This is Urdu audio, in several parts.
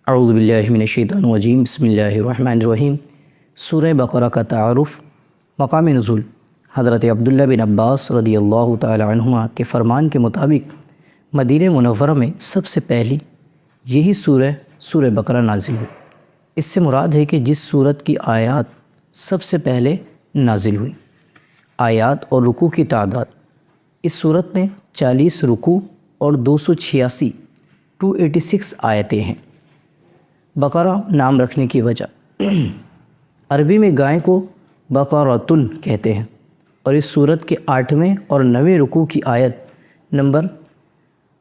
اعوذ باللہ من الشیطان الرجیم بسم اللہ الرحمن الرحیم۔ سورہ بقرہ کا تعارف۔ مقام نزول حضرت عبداللہ بن عباس رضی اللہ تعالی عنہما کے فرمان کے مطابق مدینہ منورہ میں سب سے پہلی یہی سورہ بقرہ نازل ہوئی۔ اس سے مراد ہے کہ جس سورت کی آیات سب سے پہلے نازل ہوئی۔ آیات اور رکوع کی تعداد اس سورت میں 40 رکوع اور 286 آیتیں ہیں۔ بقرہ نام رکھنے کی وجہ، عربی میں گائے کو بقرۃن کہتے ہیں، اور اس سورت کے 8ویں اور 9ویں رکوع کی آیت نمبر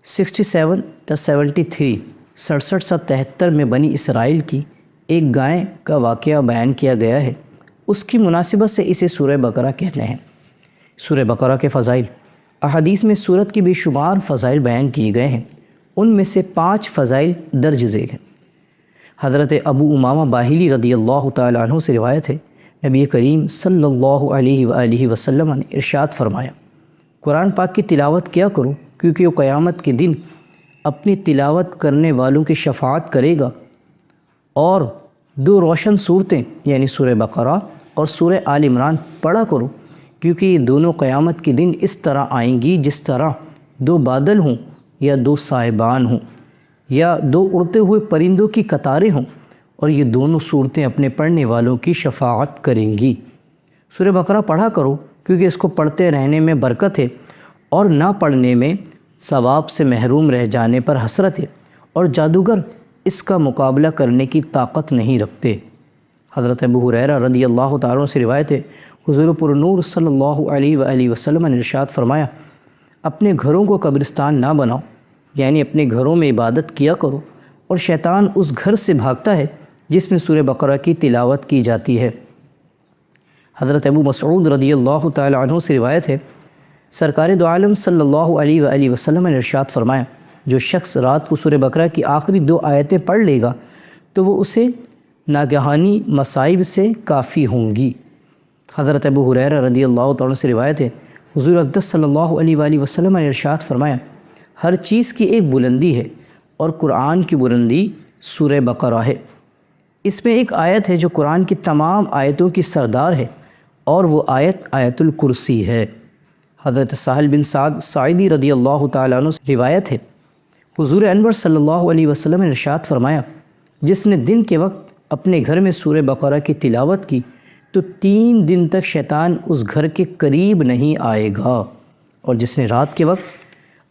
67 یا 73 میں بنی اسرائیل کی ایک گائے کا واقعہ بیان کیا گیا ہے۔ اس کی مناسبت سے اسے سورہ بقرہ کہتے ہیں۔ سورہ بقرہ کے فضائل، احادیث میں سورت کی بے شمار فضائل بیان کیے گئے ہیں۔ ان میں سے 5 فضائل درج ذیل ہیں۔ حضرت ابو امامہ باہلی رضی اللہ تعالی عنہ سے روایت ہے، نبی کریم صلی اللہ علیہ وآلہ وسلم نے ارشاد فرمایا، قرآن پاک کی تلاوت کیا کرو، کیونکہ وہ قیامت کے دن اپنی تلاوت کرنے والوں کی شفاعت کرے گا۔ اور 2 روشن صورتیں یعنی سورہ بقرہ اور سورہ آل عمران پڑھا کرو، کیونکہ یہ دونوں قیامت کے دن اس طرح آئیں گی جس طرح 2 بادل ہوں یا 2 صاحبان ہوں یا 2 اڑتے ہوئے پرندوں کی قطاریں ہوں، اور یہ دونوں صورتیں اپنے پڑھنے والوں کی شفاعت کریں گی۔ سورہ بقرہ پڑھا کرو، کیونکہ اس کو پڑھتے رہنے میں برکت ہے، اور نہ پڑھنے میں ثواب سے محروم رہ جانے پر حسرت ہے، اور جادوگر اس کا مقابلہ کرنے کی طاقت نہیں رکھتے۔ حضرت ابو ہریرہ رضی اللہ تعالیٰ عنہ سے روایت ہے، حضور پر نور صلی اللہ علیہ وآلہ وسلم نے ارشاد فرمایا، اپنے گھروں کو قبرستان نہ بناؤ، یعنی اپنے گھروں میں عبادت کیا کرو، اور شیطان اس گھر سے بھاگتا ہے جس میں سورہ بقرہ کی تلاوت کی جاتی ہے۔ حضرت ابو مسعود رضی اللہ تعالی عنہ سے روایت ہے، سرکار دو عالم صلی اللہ علیہ وآلہ وسلم نے ارشاد فرمایا، جو شخص رات کو سورہ بقرہ کی آخری 2 آیتیں پڑھ لے گا تو وہ اسے ناگہانی مصائب سے کافی ہوں گی۔ حضرت ابو ہریرہ رضی اللہ تعالیٰ سے روایت ہے، حضور اقدس صلی اللہ علیہ وآلہ وسلم نے ارشاد فرمایا، ہر چیز کی ایک بلندی ہے، اور قرآن کی بلندی سورہ بقرہ ہے۔ اس میں ایک آیت ہے جو قرآن کی تمام آیتوں کی سردار ہے، اور وہ آیت آیت الکرسی ہے۔ حضرت سہل بن سعد ساعدی رضی اللہ تعالیٰ عنہ سے روایت ہے، حضور انور صلی اللہ علیہ وسلم نے ارشاد فرمایا، جس نے دن کے وقت اپنے گھر میں سورہ بقرہ کی تلاوت کی تو 3 دن تک شیطان اس گھر کے قریب نہیں آئے گا، اور جس نے رات کے وقت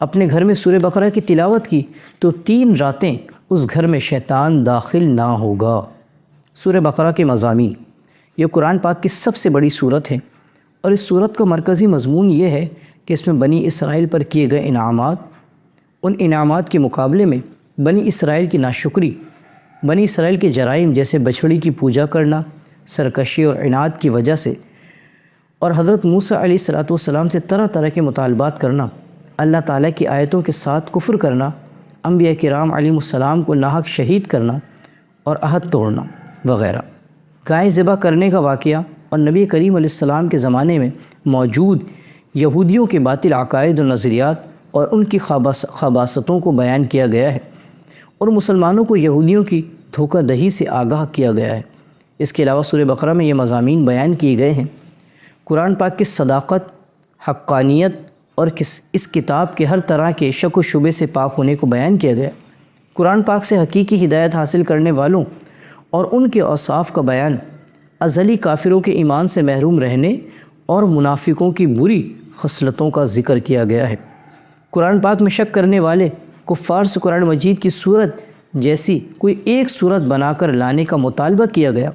اپنے گھر میں سورہ بقرہ کی تلاوت کی تو 3 راتیں اس گھر میں شیطان داخل نہ ہوگا۔ سورہ بقرہ کے مضامین، یہ قرآن پاک کی سب سے بڑی سورت ہے، اور اس سورت کا مرکزی مضمون یہ ہے کہ اس میں بنی اسرائیل پر کیے گئے انعامات، ان انعامات کے مقابلے میں بنی اسرائیل کی ناشکری، بنی اسرائیل کے جرائم جیسے بچھڑی کی پوجا کرنا، سرکشی اور عناد کی وجہ سے، اور حضرت موسیٰ علیہ السلام سے طرح طرح کے مطالبات کرنا، اللہ تعالیٰ کی آیتوں کے ساتھ کفر کرنا، انبیاء کرام علیہ السلام کو ناحق شہید کرنا اور عہد توڑنا وغیرہ۔ گائے ذبح کرنے کا واقعہ اور نبی کریم علیہ السلام کے زمانے میں موجود یہودیوں کے باطل عقائد و نظریات اور ان کی خباثتوں کو بیان کیا گیا ہے، اور مسلمانوں کو یہودیوں کی دھوکہ دہی سے آگاہ کیا گیا ہے۔ اس کے علاوہ سورہ بقرہ میں یہ مضامین بیان کیے گئے ہیں، قرآن پاک کی صداقت، حقانیت اور اس کتاب کے ہر طرح کے شک و شبے سے پاک ہونے کو بیان کیا گیا۔ قرآن پاک سے حقیقی ہدایت حاصل کرنے والوں اور ان کے اوصاف کا بیان، ازلی کافروں کے ایمان سے محروم رہنے اور منافقوں کی بری خصلتوں کا ذکر کیا گیا ہے۔ قرآن پاک میں شک کرنے والے کفار سے قرآن مجید کی صورت جیسی کوئی ایک صورت بنا کر لانے کا مطالبہ کیا گیا،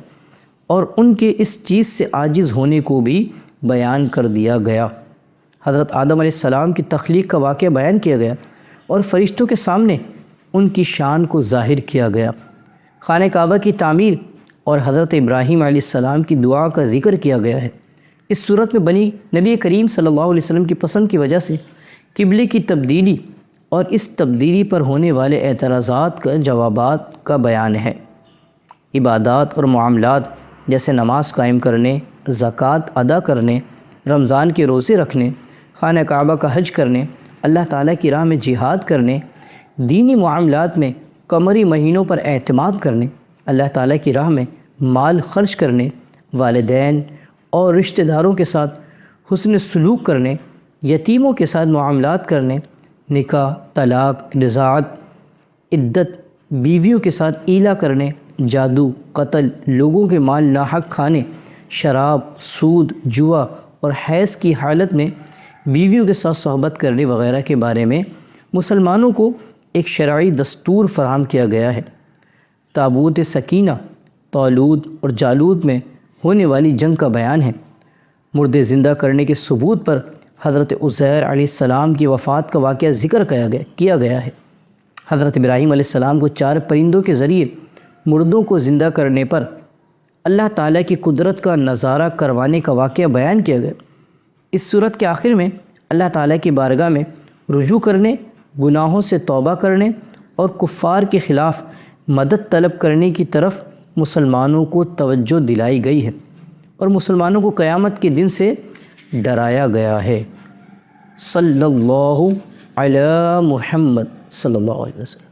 اور ان کے اس چیز سے عاجز ہونے کو بھی بیان کر دیا گیا۔ حضرت آدم علیہ السلام کی تخلیق کا واقعہ بیان کیا گیا، اور فرشتوں کے سامنے ان کی شان کو ظاہر کیا گیا۔ خانہ کعبہ کی تعمیر اور حضرت ابراہیم علیہ السلام کی دعا کا ذکر کیا گیا ہے۔ اس صورت میں نبی کریم صلی اللہ علیہ وسلم کی پسند کی وجہ سے قبلے کی تبدیلی اور اس تبدیلی پر ہونے والے اعتراضات کا جوابات کا بیان ہے۔ عبادات اور معاملات جیسے نماز قائم کرنے، زکوٰۃ ادا کرنے، رمضان کے روزے رکھنے، خانہ کعبہ کا حج کرنے، اللہ تعالیٰ کی راہ میں جہاد کرنے، دینی معاملات میں قمری مہینوں پر اعتماد کرنے، اللہ تعالیٰ کی راہ میں مال خرچ کرنے، والدین اور رشتہ داروں کے ساتھ حسن سلوک کرنے، یتیموں کے ساتھ معاملات کرنے، نکاح، طلاق، رضاعت، عدت، بیویوں کے ساتھ ایلا کرنے، جادو، قتل، لوگوں کے مال ناحق کھانے، شراب، سود، جوا اور حیض کی حالت میں بیویوں کے ساتھ صحبت کرنے وغیرہ کے بارے میں مسلمانوں کو ایک شرعی دستور فراہم کیا گیا ہے۔ تابوت سکینہ طالوت اور جالوت میں ہونے والی جنگ کا بیان ہے۔ مردے زندہ کرنے کے ثبوت پر حضرت عزیر علیہ السلام کی وفات کا واقعہ ذکر کیا گیا ہے۔ حضرت ابراہیم علیہ السلام کو 4 پرندوں کے ذریعے مردوں کو زندہ کرنے پر اللہ تعالیٰ کی قدرت کا نظارہ کروانے کا واقعہ بیان کیا گیا۔ اس صورت کے آخر میں اللہ تعالیٰ کی بارگاہ میں رجوع کرنے، گناہوں سے توبہ کرنے اور کفار کے خلاف مدد طلب کرنے کی طرف مسلمانوں کو توجہ دلائی گئی ہے اور مسلمانوں کو قیامت کے دن سے ڈرایا گیا ہے۔ صلی اللہ علی محمد صلی اللہ علیہ وسلم۔